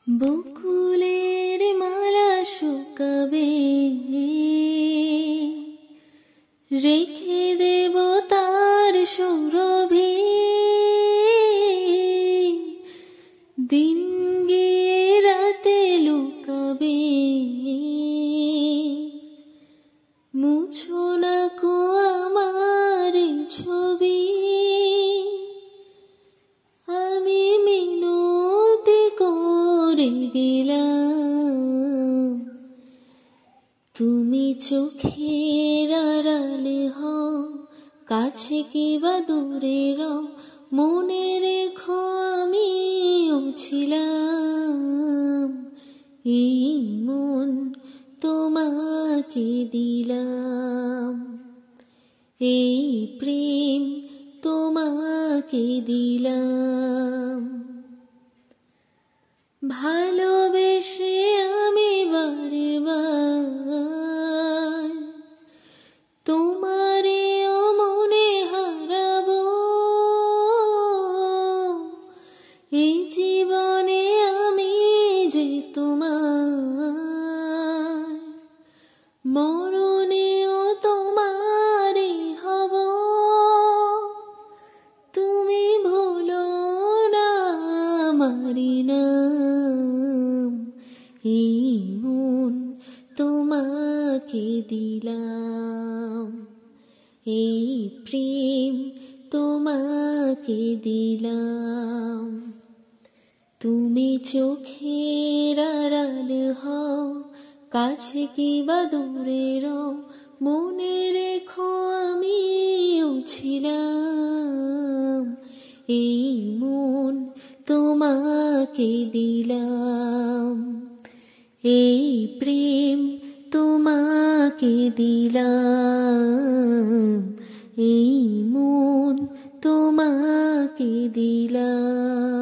বকুলের মালা শুকাবে, রেখে দেব তার সুরভি। দিন গিয়ে রাতে লুকাবে, মুছো না কো আমার ছবি। আমি মিনতি করে গেলাম, তুমি চোখের আড়ালে হও, কাছে কিবা দূরে রও, মনে রেখো আমিও ছিলাম। এই মন তোমাকে দিলাম, এই প্রেম তোমাকে দিলাম। ভালোবেসে আমি বারবার তোমারেও মনে হারাবো। এই জীবনে আমি যে তোমার, মরণেও তোমারই হব। তুমি ভুলো না আমারি নাম, এই মন তোমাকে দিলাম, এই প্রেম তোমাকে দিলাম। তুমি চোখের আড়াল হও, কাছে কিবা দূরে রও, মনে রেখো আমিও ছিলাম। এই মন তোমাকে দিলাম, এই প্রেম তোমাকে দিলাম, এই মন তোমাকে দিলাম।